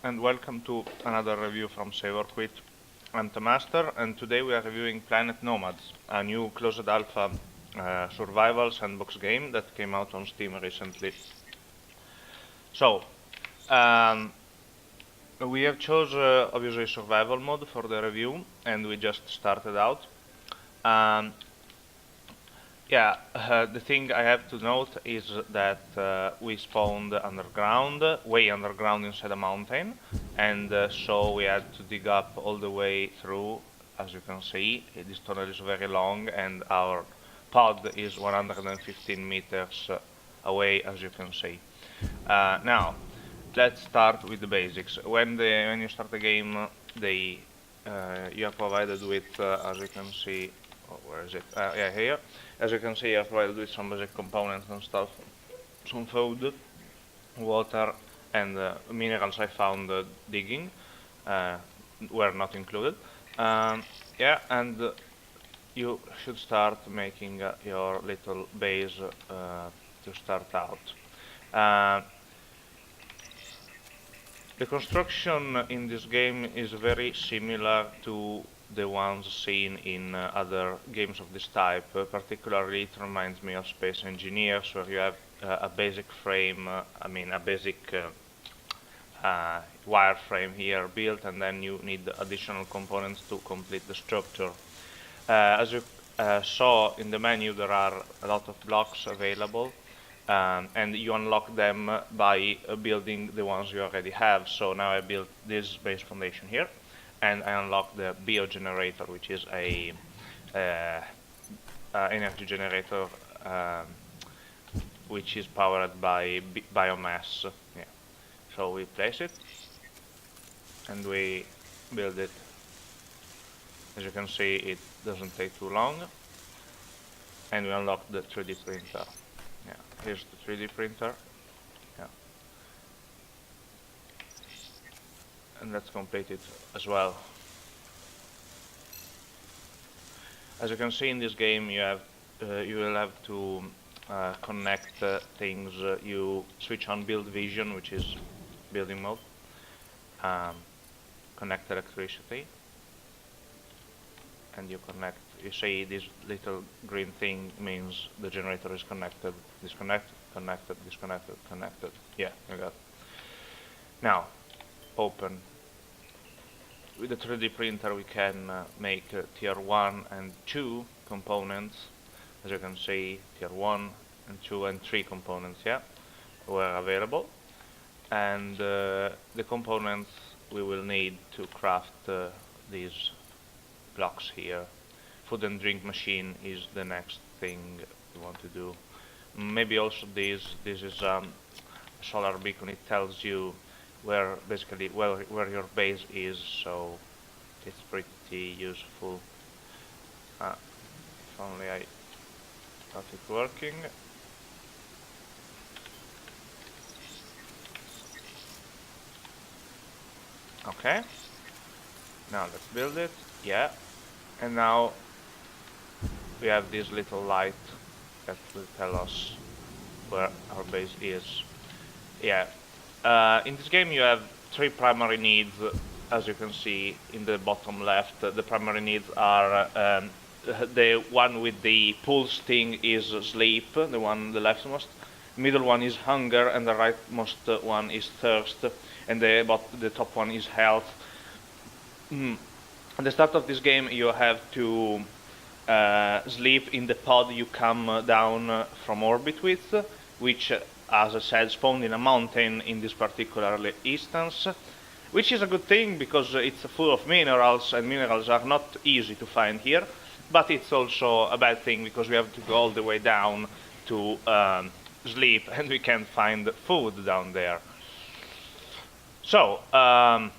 and welcome to another review from Save or Quit. I'm the Master, and today we are reviewing Planet Nomads, a new closed alpha survival sandbox game that came out on Steam recently. So, um, we have chose obviously survival mode for the review, and we just started out. Um, Yeah, the thing I have to note is that we spawned underground, way underground inside a mountain, and so we had to dig up all the way through. As you can see, this tunnel is very long, and our pod is 115 meters away, as you can see. Now, let's start with the basics. When you start the game, you are provided with, as you can see, where is it? Yeah, here. As you can see, you are provided with some basic components and stuff, some food, water, and minerals I found digging uh, were not included. Yeah, and you should start making your little base to start out. Uh, The construction in this game is very similar to the ones seen in other games of this type. Particularly, it reminds me of Space Engineers, where you have a basic frame, a basic wireframe here built, and then you need additional components to complete the structure. As you saw in the menu, there are a lot of blocks available. And you unlock them by building the ones you already have. So now I built this base foundation here, and I unlock the biogenerator, which is a energy generator which is powered by biomass. Yeah. So we place it, and we build it. As you can see, it doesn't take too long, and we unlock the 3D printer. Yeah, here's the 3D printer. Yeah. And let's complete it as well. As you can see in this game, you will have to connect things. You switch on build vision, which is building mode. Connect electricity, and you connect. You see this little green thing means the generator is connected. Disconnect, connected, disconnected, connected. Yeah, you got it. Now, open. With the 3D printer we can make tier 1 and 2 components. As you can see, tier 1 and 2 and 3 components, yeah, were available. And the components we will need to craft these blocks here. Food and drink machine is the next thing we want to do. Maybe also this is a solar beacon. It tells you where basically where your base is, so it's pretty useful. If only I got it working. Okay, now let's build it. Yeah, and now we have this little light that will tell us where our base is. Yeah. In this game you have 3 primary needs, as you can see in the bottom left. The primary needs are the one with the pulse thing is sleep, the one on the leftmost. Middle one is hunger, and the rightmost one is thirst, and the top one is health. At the start of this game you have to sleep in the pod you come down from orbit with, which as I said, spawned in a mountain in this particular instance, which is a good thing because it's full of minerals, and minerals are not easy to find here, but it's also a bad thing because we have to go all the way down to sleep, and we can't find food down there. So, the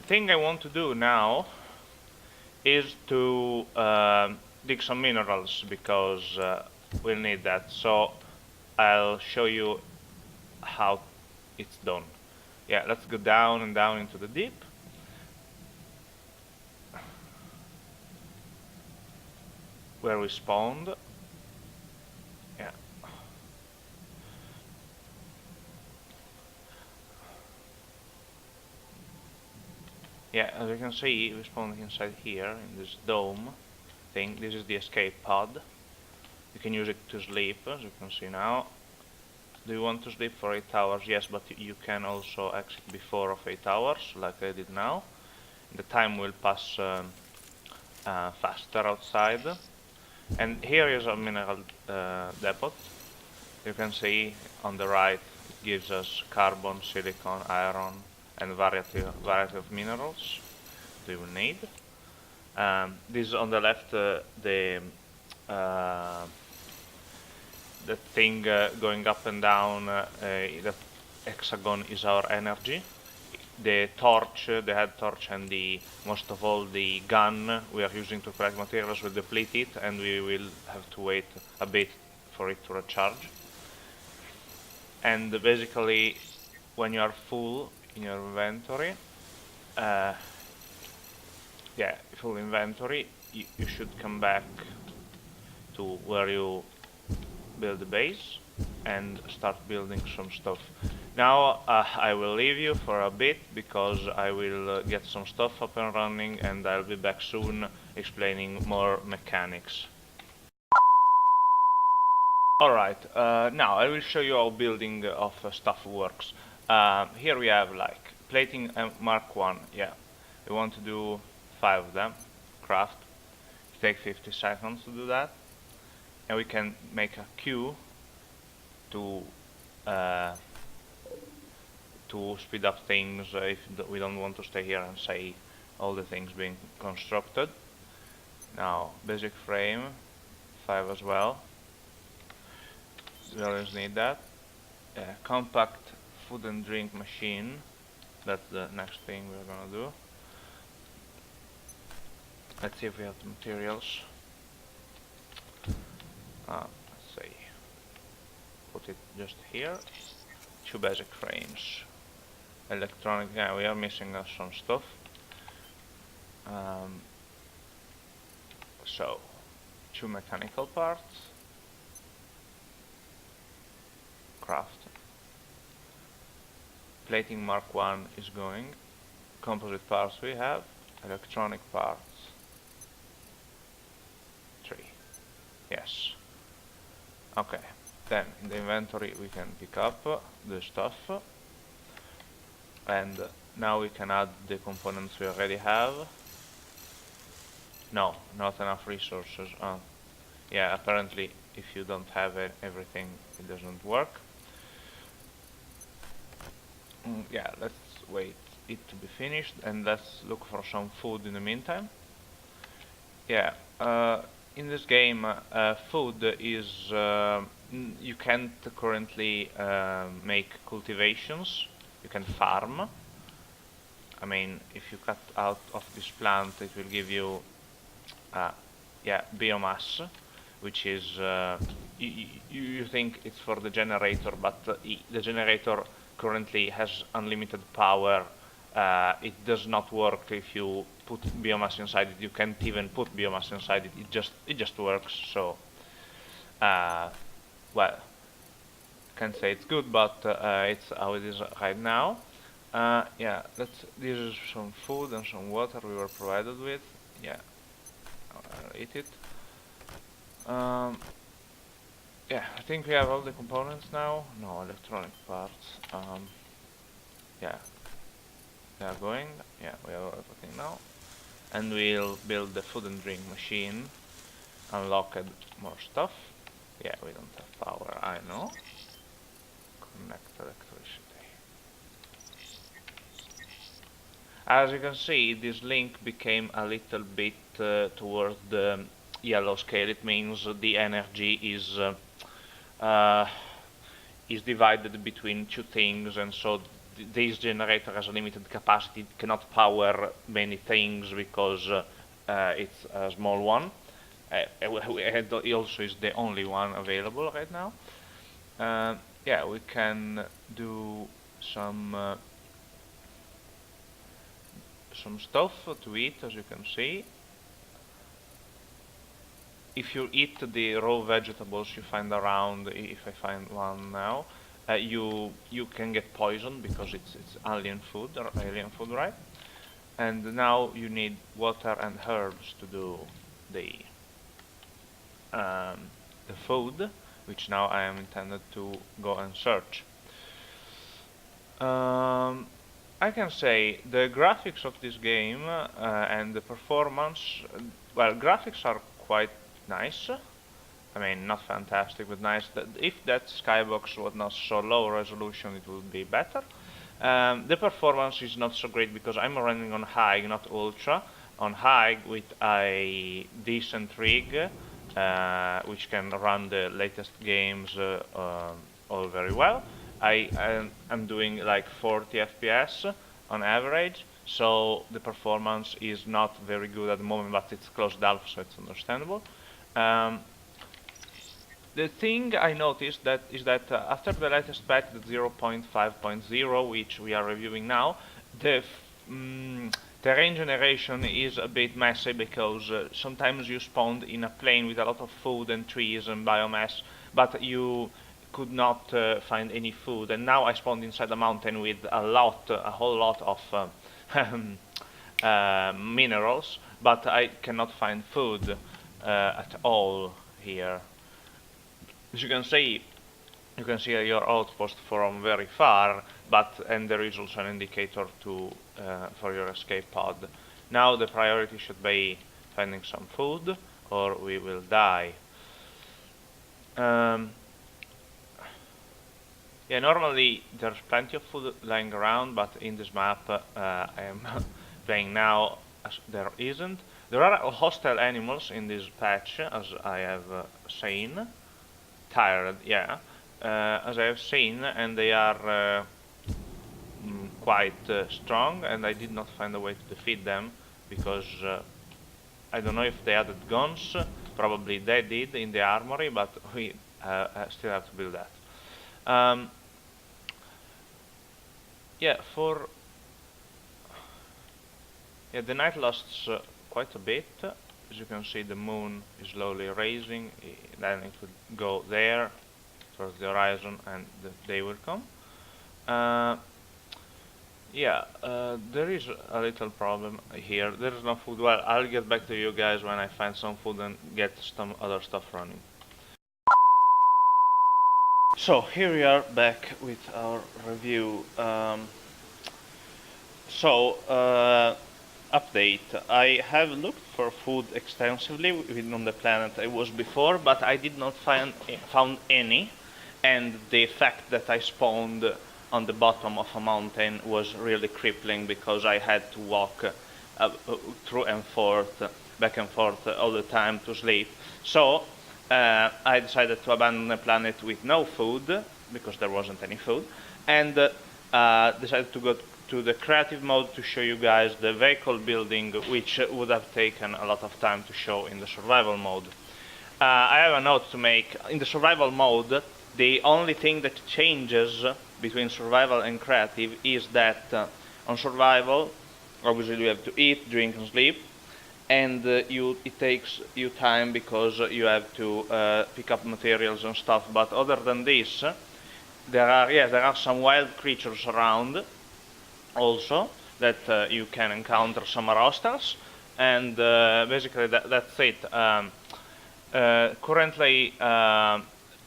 thing I want to do now is to dig some minerals because we'll need that. So I'll show you how it's done. Yeah, let's go down and down into the deep. Where we spawned. Yeah, as you can see, we spawned inside here in this dome thing. This is the escape pod. You can use it to sleep, as you can see now. Do you want to sleep for 8 hours? Yes, but you can also exit before of 8 hours, like I did now. The time will pass faster outside. And here is a mineral depot. You can see on the right it gives us carbon, silicon, iron, and variety of minerals we will need. This on the left, uh, the thing going up and down, that hexagon is our energy. The torch, the head torch, and most of all the gun we are using to collect materials will deplete it, and we will have to wait a bit for it to recharge. And basically, when you are full in your inventory, yeah, full inventory, you should come back to where you build the base and start building some stuff. Now I will leave you for a bit because I will get some stuff up and running, and I'll be back soon explaining more mechanics. Alright, now I will show you how building of stuff works. Here we have like plating Mark 1, yeah. We want to do 5 of them, craft. Take 50 seconds to do that. And we can make a queue to speed up things if we don't want to stay here and say all the things being constructed. Now, basic frame, 5 as well. We always need that. Compact food and drink machine, that's the next thing we're gonna do. Let's see if we have the materials. Let's see. Put it just here. 2 basic frames. Electronic, yeah, we are missing some stuff. So, 2 mechanical parts. Craft. Plating Mark 1 is going. Composite parts we have. Electronic parts. 3. Yes. Okay. Then in the inventory we can pick up the stuff. And now we can add the components we already have. No, not enough resources. Yeah, apparently if you don't have everything, it doesn't work. Yeah, let's wait it to be finished, and let's look for some food in the meantime. Yeah, in this game, food is you can't currently make cultivations. You can farm. I mean, if you cut out of this plant, it will give you yeah, biomass, which is you think it's for the generator, but the generator currently has unlimited power. It does not work if you put biomass inside it. You can't even put biomass inside it. It just works. So, well, can't say it's good, but it's how it is right now. Yeah, this is some food and some water we were provided with. Yeah, I'll eat it. Yeah, I think we have all the components now. No, electronic parts. Yeah, they are going. Yeah, we have everything now. And we'll build the food and drink machine. Unlock more stuff. Yeah, we don't have power, I know. Connect electricity. As you can see, this link became a little bit towards the yellow scale. It means the energy is divided between 2 things, and so this generator has a limited capacity. It cannot power many things because it's a small one. It also is the only one available right now. Yeah, we can do some stuff to eat, as you can see. If you eat the raw vegetables you find around, if I find one now, you can get poisoned because it's alien food, right? And now you need water and herbs to do the um, the food, which now I am intended to go and search. I can say the graphics of this game and the performance, well, graphics are quite nice. I mean, not fantastic, but nice. If that skybox was not so low resolution, it would be better. The performance is not so great because I'm running on high, not ultra. On high with a decent rig, which can run the latest games all very well. I'm doing like 40 FPS on average, so the performance is not very good at the moment, but it's closed alpha, so it's understandable. The thing I noticed that is that after the latest patch, the 0.5.0, which we are reviewing now, the terrain generation is a bit messy because sometimes you spawned in a plain with a lot of food and trees and biomass, but you could not find any food. And now I spawned inside a mountain with a whole lot of minerals, but I cannot find food at all here. As you can see your outpost from very far, and there is also an indicator for your escape pod. Now the priority should be finding some food, or we will die. Yeah, normally there's plenty of food lying around, but in this map I am playing now as there isn't. There are hostile animals in this patch, as I have seen. Tired, yeah, as I have seen, and they are quite strong, and I did not find a way to defeat them because I don't know if they added guns. Probably they did in the armory, but we still have to build that. Yeah, the night lasts quite a bit. As you can see, the moon is slowly rising, then it will go there, towards the horizon, and the day will come. There is a little problem here. There is no food. Well, I'll get back to you guys when I find some food and get some other stuff running. So, here we are back with our review. Update. I have looked for food extensively on the planet I was before, but I did not found any, and the fact that I spawned on the bottom of a mountain was really crippling because I had to walk back and forth all the time to sleep. So I decided to abandon the planet with no food because there wasn't any food, and decided to go to the creative mode to show you guys the vehicle building, which would have taken a lot of time to show in the survival mode. I have a note to make. In the survival mode, the only thing that changes between survival and creative is that on survival, obviously you have to eat, drink, and sleep, and it takes you time because you have to pick up materials and stuff. But other than this, there are some wild creatures around also that you can encounter some hostiles, and basically that's it. Currently,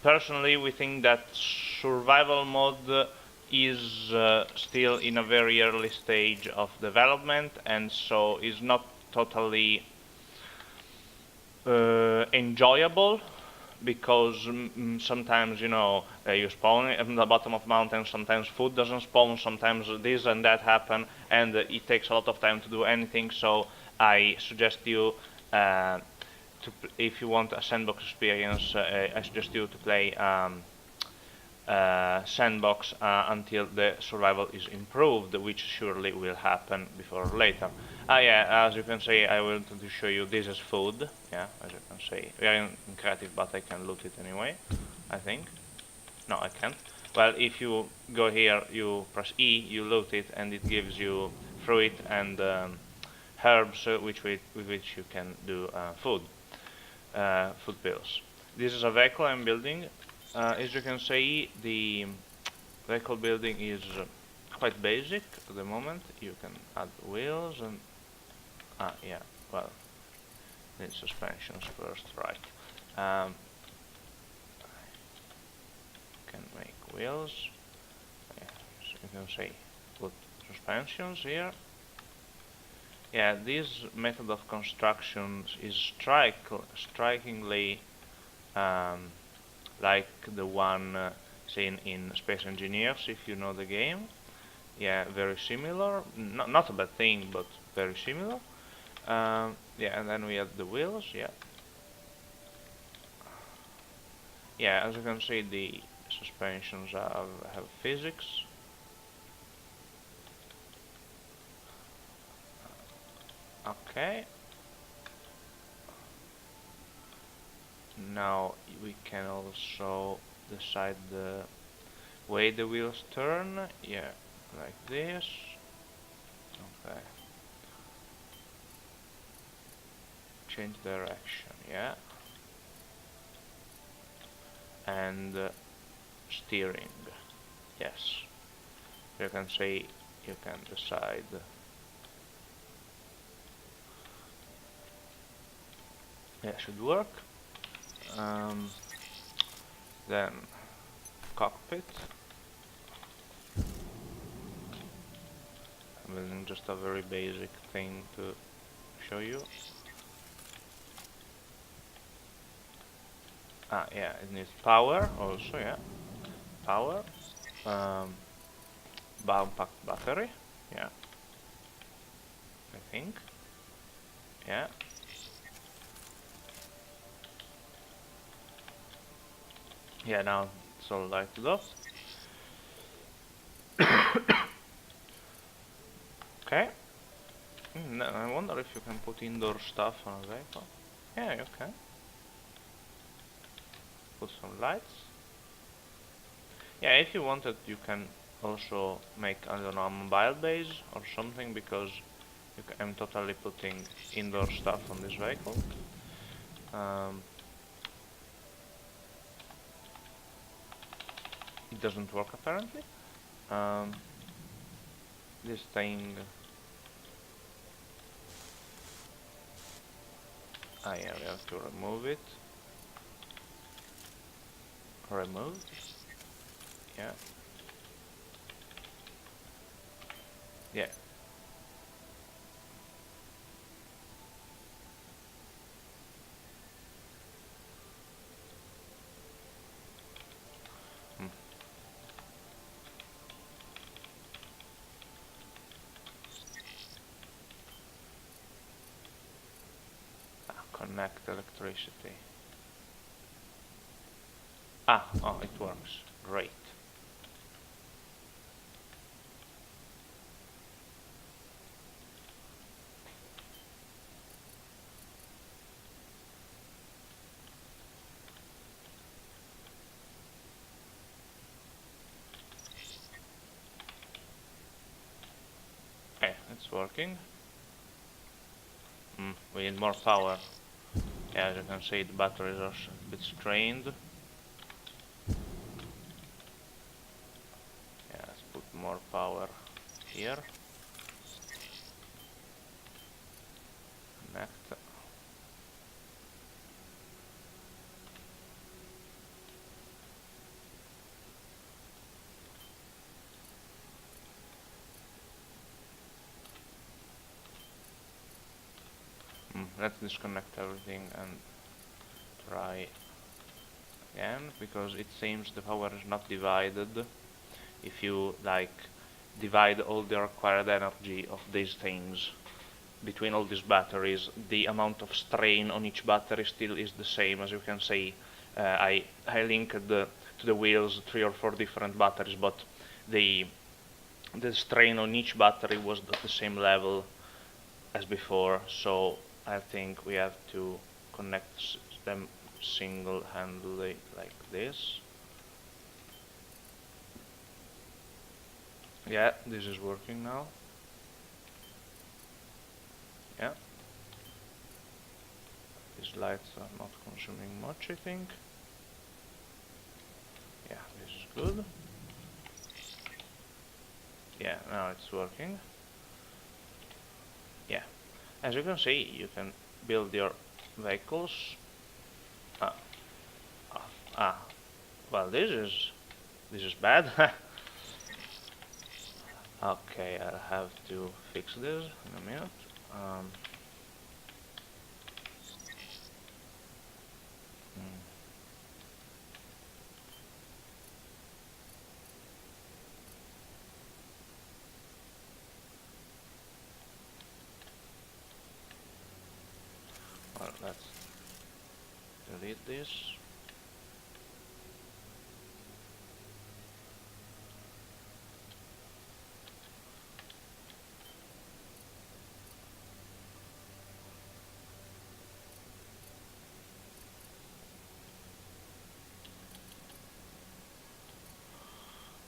personally, we think that survival mode is still in a very early stage of development, and so is not totally enjoyable, because sometimes, you spawn at the bottom of mountains, sometimes food doesn't spawn, sometimes this and that happen, and it takes a lot of time to do anything. So I suggest you, if you want a sandbox experience, I suggest you to play sandbox until the survival is improved, which surely will happen before or later. As you can see, I wanted to show you this is food. Yeah, as you can see, we are in creative, but I can loot it anyway, I think. No, I can't. Well, if you go here, you press E, you loot it, and it gives you fruit and herbs with which you can do food pills. This is a vehicle I'm building. As you can see, the vehicle building is quite basic at the moment. You can add wheels and yeah, well, need suspensions first, right? Can make wheels. Yeah, so you can say put suspensions here. Yeah, this method of construction is strikingly like the one seen in Space Engineers, if you know the game. Yeah, very similar. Not a bad thing, but very similar. Yeah, and then we have the wheels. Yeah, yeah. As you can see, the suspensions have physics. Okay. Now we can also decide the way the wheels turn. Yeah, like this. Okay. Change direction. Yeah. And steering. Yes. You can say you can decide. Yeah, should work. Then cockpit. I'm building just a very basic thing to show you. Yeah, it needs power also. Yeah, power. Pack battery. Yeah, I think. Yeah. Yeah, now it's all lighted up. Okay. I wonder if you can put indoor stuff on a vehicle. Yeah, you can. Put some lights. Yeah, if you wanted, you can also make, I don't know, a mobile base or something, because I'm totally putting indoor stuff on this vehicle. It doesn't work apparently. This thing. Yeah, we have to remove it. Remove. Yeah. Yeah. Hmm. Connect electricity. Oh, it works. Great. Okay, it's working. We need more power. Yeah, as you can see, the batteries are a bit strained. Yeah, let's put more power here. Connect. Let's disconnect everything and try again, because it seems the power is not divided. If you like divide all the required energy of these things between all these batteries, the amount of strain on each battery still is the same. As you can see, I linked to the wheels 3 or 4 different batteries, but the strain on each battery was at the same level as before. So I think we have to connect them single-handedly like this. Yeah, this is working now. Yeah. These lights are not consuming much, I think. Yeah, this is good. Yeah, now it's working. Yeah, as you can see, you can build your vehicles. Ah, ah, ah. Well, this is bad. Okay, I'll have to fix this in a minute. Um, hmm. Well, let's delete this.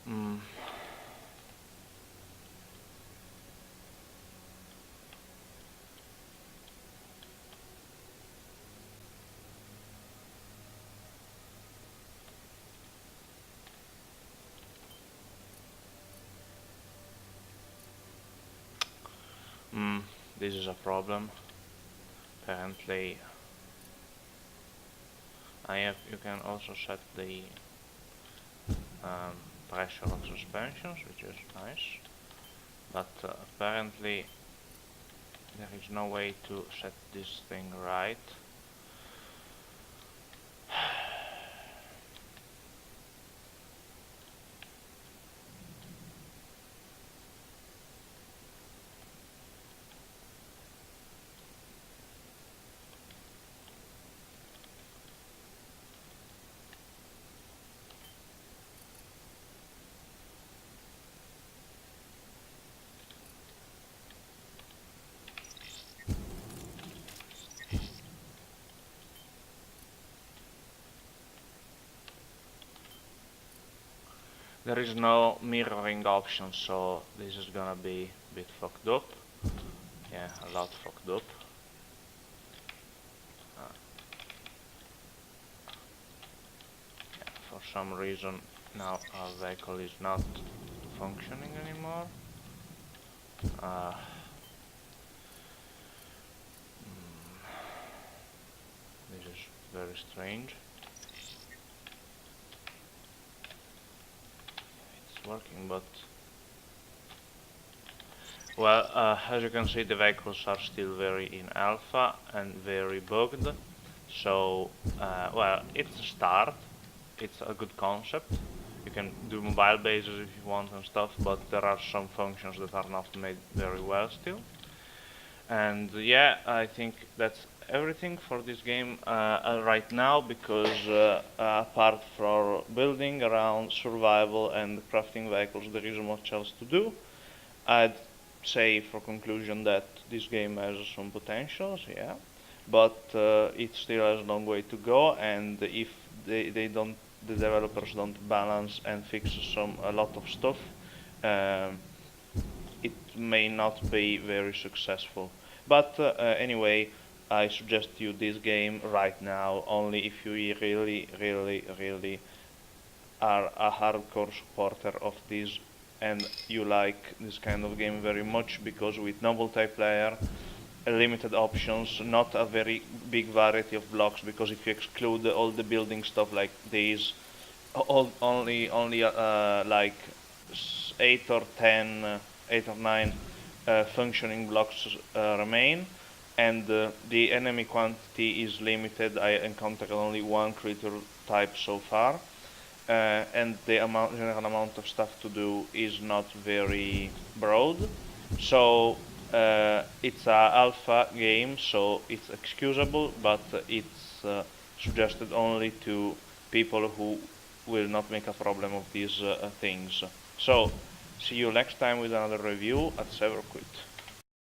Mm. Mm, this is a problem. Apparently, you can also set the pressure of suspensions, which is nice. But apparently, there is no way to set this thing right. There is no mirroring option, so this is gonna be a bit fucked up. Yeah, a lot fucked up. Uh, yeah, for some reason now our vehicle is not functioning anymore. Uh, this is very strange. It's working, but well, as you can see, the vehicles are still very in alpha and very bugged. So, well, it's a start. It's a good concept. You can do mobile bases if you want and stuff, but there are some functions that are not made very well still. And yeah, I think that's everything for this game right now, because apart from building around survival and crafting vehicles, there isn't much else to do. I'd say for conclusion that this game has some potentials, yeah, but it still has a long way to go, and if they don't, the developers don't balance and fix a lot of stuff, um, it may not be very successful. But anyway, I suggest you this game right now only if you really, really, really are a hardcore supporter of this and you like this kind of game very much, because with no multiplayer, limited options, not a very big variety of blocks, because if you exclude all the building stuff like these, only like 8 or 10, 8 or 9 functioning blocks remain, and the enemy quantity is limited. I encountered only one creature type so far, and the general amount of stuff to do is not very broad. So it's a alpha game, so it's excusable, but it's suggested only to people who will not make a problem of these things. So see you next time with another review at SeverQuit.